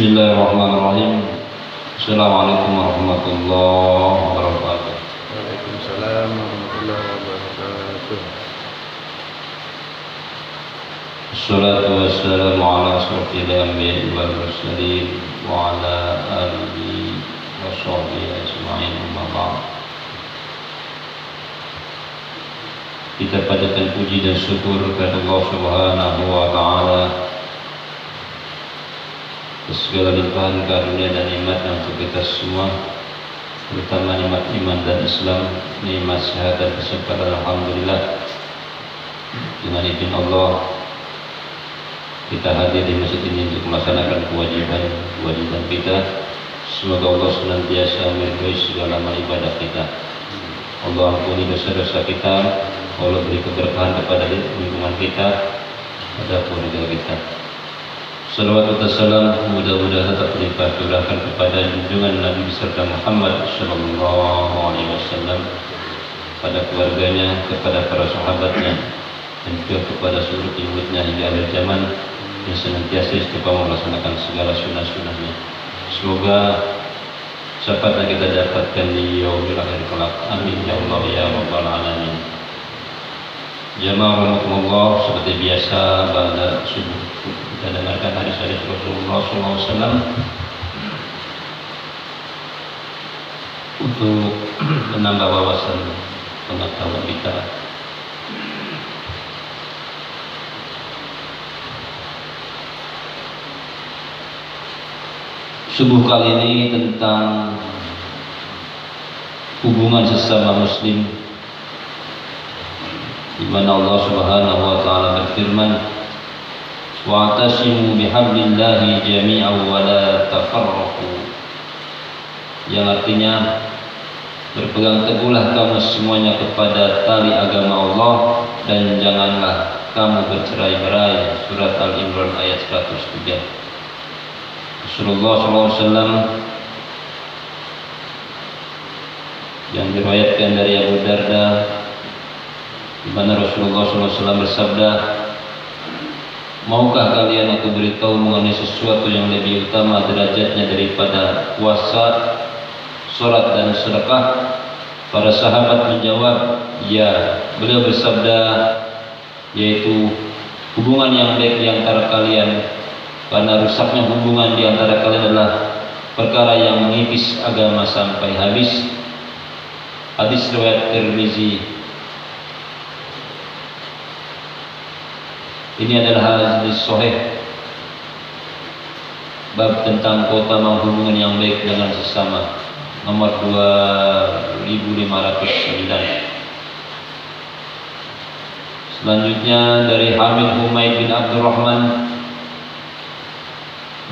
Bismillahirrahmanirrahim. Assalamualaikum warahmatullahi wabarakatuh. Waalaikumsalam warahmatullahi wabarakatuh. Assalatu wassalamu ala asyrafil anbiya'i wal mursalin wa ala alihi wa sahbihi ajma'in, amma ba'd. Kita panjatkan puji dan syukur kepada Allah Subhanahu wa taala segala limpahan karunia dan nikmat untuk kita semua, terutama nikmat iman dan Islam, nikmat sehat dan kesempatan. Alhamdulillah, dengan izin Allah kita hadir di masjid ini untuk melaksanakan kewajiban kita. Semoga Allah senantiasa meridhai segala amal ibadah kita. Allah ampuni dosa-dosa kita, Allah beri keberkahan kepada lingkungan kita, pada keluarga kita. Salawat dan salam mudah-mudahan tetap berlimpah curahkan kepada junjungan Nabi beserta Muhammad sallallahu alaihi wasallam, pada keluarganya, kepada para sahabatnya, dan juga kepada seluruh pengikutnya hingga akhir zaman, yang senantiasa istiqomah melaksanakan segala sunnah-sunnahnya. Semoga cepatnya kita dapatkan di yaumil akhir kelak. Amin ya Allah ya rabbal alamin. Jamaah rahmatullah, seperti biasa pada subuh kita dengarkan hadis-hadis Rasulullah SAW untuk menambah wawasan pengetahuan kita. Subuh kali ini tentang hubungan sesama muslim, di mana Allah Subhanahu wa taala berfirman, wa'tasimu bihablillahi jami'an wa la tafarraqu, yang artinya berpegang teguhlah kamu semuanya kepada tali agama Allah dan janganlah kamu bercerai-berai. Surat Al-Imran ayat 103. Rasulullah SAW yang diriwayatkan dari Abu Darda, di mana Rasulullah SAW bersabda, maukah kalian aku beritahu mengenai sesuatu yang lebih utama derajatnya daripada puasa, sholat dan sedekah? Para sahabat menjawab, ya. Beliau bersabda, yaitu hubungan yang baik di antara kalian, karena rusaknya hubungan di antara kalian adalah perkara yang mengikis agama sampai habis. Hadis riwayat Tirmizi. Ini adalah hadis sahih, bab tentang keutamaan hubungan yang baik dengan sesama, nomor 2509. Selanjutnya dari Hamid Humaid bin Abdurrahman,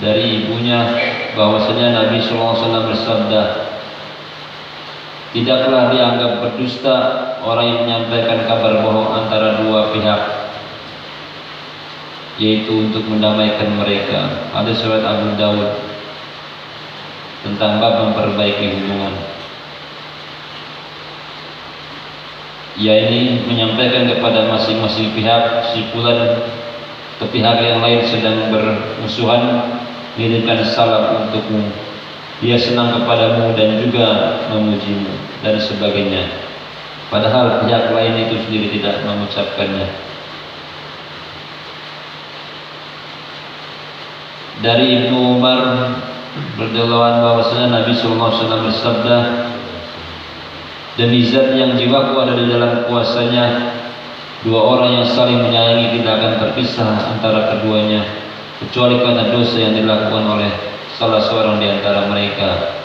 dari ibunya, bahwasanya Nabi SAW bersabda, tidaklah dianggap berdusta orang yang menyampaikan kabar bohong antara dua pihak, yaitu untuk mendamaikan mereka. Hadis riwayat Abu Dawud, tentang bab memperbaiki hubungan, yaitu menyampaikan kepada masing-masing pihak, si fulan ke pihak yang lain sedang bermusuhan, mengirimkan salam untukmu, dia senang kepadamu dan juga memujimu, dan sebagainya, padahal pihak lain itu sendiri tidak mengucapkannya. Dari Ibnu Umar radhiyallahu anhu bahwasanya Nabi sallallahu alaihi wasallam bersabda, demi zat yang jiwaku ada di dalam kuasanya, dua orang yang saling menyayangi tidak akan terpisah antara keduanya, kecuali karena dosa yang dilakukan oleh salah seorang di antara mereka.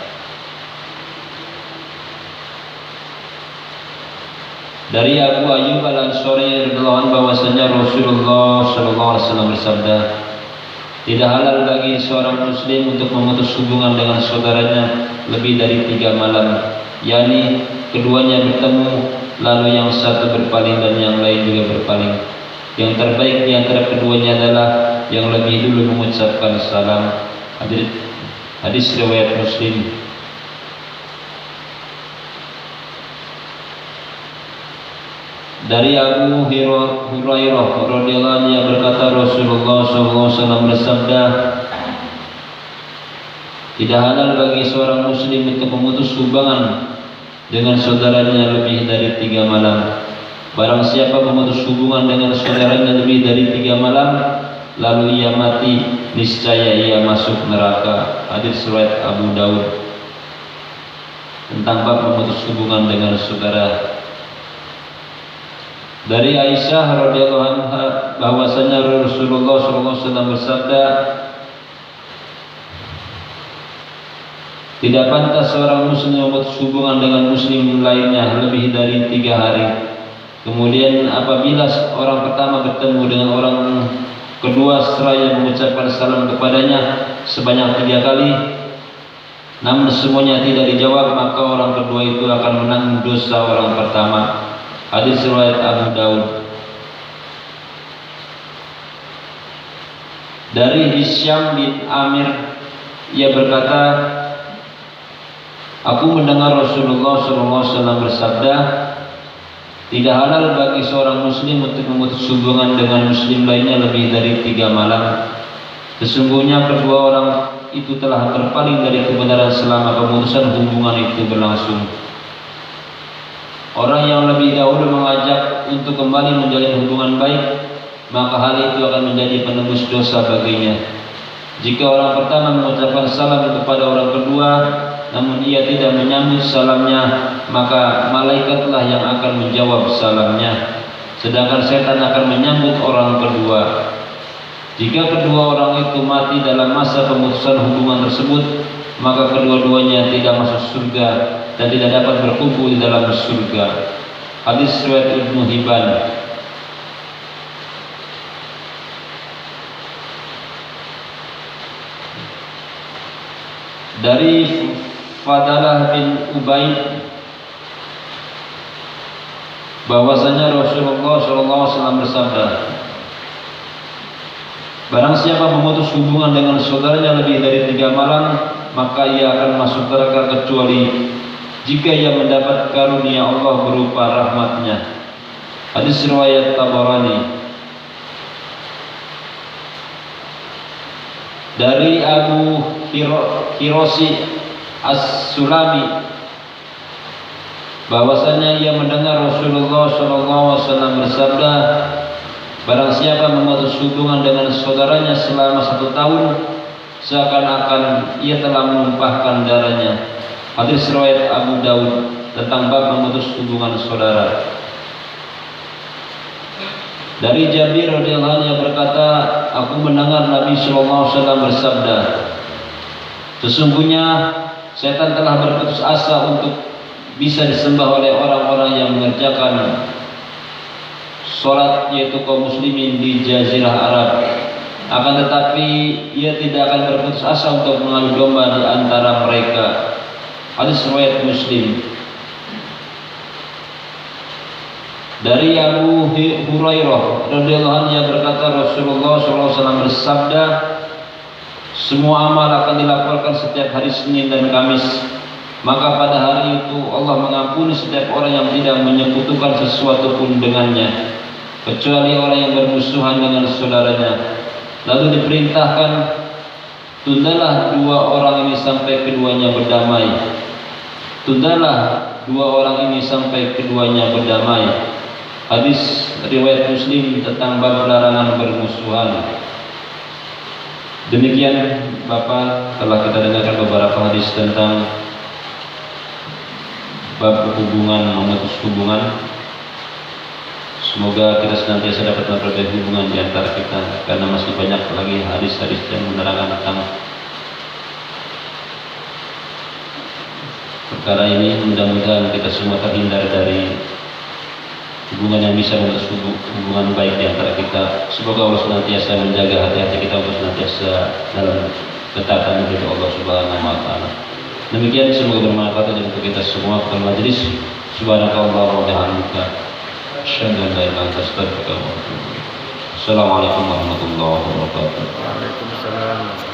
Dari Abu Ayyub Al-Ansari radhiyallahu anhu bahwasanya Rasulullah sallallahu alaihi wasallam bersabda, tidak halal bagi seorang muslim untuk memutus hubungan dengan saudaranya lebih dari 3 malam, yakni keduanya bertemu, lalu yang satu berpaling dan yang lain juga berpaling. Yang terbaik di antara keduanya adalah yang lebih dulu mengucapkan salam. Hadis riwayat Muslim. Dari Abu Hurairah radhiyallahu anhu berkata, Rasulullah SAW bersabda, Tidak halal bagi seorang muslim untuk memutus hubungan dengan saudaranya lebih dari 3 malam. Barang siapa memutus hubungan dengan saudaranya lebih dari 3 malam, lalu ia mati, niscaya ia masuk neraka. Hadis riwayat Abu Daud. Tentang bab memutus hubungan dengan saudara. Dari Aisyah radhiyallahu anha bahwasanya Rasulullah SAW bersabda, tidak pantas seorang muslim memutus hubungan dengan muslim lainnya lebih dari 3 hari. Kemudian apabila orang pertama bertemu dengan orang kedua seraya mengucapkan salam kepadanya sebanyak 3 kali, namun semuanya tidak dijawab, maka orang kedua itu akan menanggung dosa orang pertama. Hadis riwayat Abu Daud. Dari Hisyam bin Amir, ia berkata, aku mendengar Rasulullah SAW bersabda, tidak halal bagi seorang muslim untuk memutus hubungan dengan muslim lainnya lebih dari 3 malam. Sesungguhnya kedua orang itu telah terpaling dari kebenaran selama pemutusan hubungan itu berlangsung. Orang yang lebih dahulu mengajak untuk kembali menjalin hubungan baik, maka hal itu akan menjadi penebus dosa baginya. Jika orang pertama mengucapkan salam kepada orang kedua, namun ia tidak menyambut salamnya, maka malaikatlah yang akan menjawab salamnya, sedangkan setan akan menyambut orang kedua. Jika kedua orang itu mati dalam masa pemutusan hubungan tersebut, maka kedua-duanya tidak masuk surga dan tidak dapat berkumpul di dalam surga. Hadis riwayat Ibnu Hibban. Dari Fadalah bin Ubaid bahwasanya Rasulullah SAW bersabda, barang siapa memutus hubungan dengan saudaranya lebih dari 3 malam, maka ia akan masuk neraka kecuali jika ia mendapat karunia Allah berupa rahmatnya. Hadis riwayat Tabarani. Dari Abu Hiroshi As-Sulami bahwasanya ia mendengar Rasulullah SAW bersabda, barang siapa memutus hubungan dengan saudaranya selama 1 tahun, seakan-akan ia telah menumpahkan darahnya. Hadis riwayat Abu Daud tentang bab memutus hubungan saudara. Dari Jabir radhiyallahu anhu berkata, aku mendengar Nabi SAW bersabda, sesungguhnya setan telah berputus asa untuk bisa disembah oleh orang-orang yang mengerjakan sholat, yaitu kaum muslimin di Jazirah Arab. Akan tetapi ia tidak akan berputus asa untuk mengadu domba di antara mereka. Hadis riwayat Muslim. Dari Abu Hurairah radhiyallahu anhu yang berkata, Rasulullah SAW bersabda, semua amal akan dilaporkan setiap hari Senin dan Kamis, maka pada hari itu Allah mengampuni setiap orang yang tidak menyekutukan sesuatu pun dengannya, kecuali orang yang bermusuhan dengan saudaranya. Lalu diperintahkan, tundalah 2 orang ini sampai keduanya berdamai. Tundalah 2 orang ini sampai keduanya berdamai. Hadis riwayat Muslim tentang bab larangan bermusuhan. Demikian Bapak, telah kita dengarkan beberapa hadis tentang bab hubungan, memutus hubungan. Semoga kita senantiasa dapat memperbaiki hubungan di antara kita, karena masih banyak lagi hadis-hadis yang menerangkan tentang perkara ini. Mudah-mudahan kita semua terhindar dari hubungan yang bisa memutus hubungan baik di antara kita. Semoga Allah senantiasa menjaga hati-hati kita untuk senantiasa dalam ketaatan kepada Allah Subhanahu wa taala. Demikian, semoga bermanfaat untuk kita semua. Pada majelis subhanakallah wa bihamdika asyhadu an la ilaha illa anta astaghfiruka wa atubu ilaik. Assalamualaikum warahmatullahi wabarakatuh. Waalaikumsalam.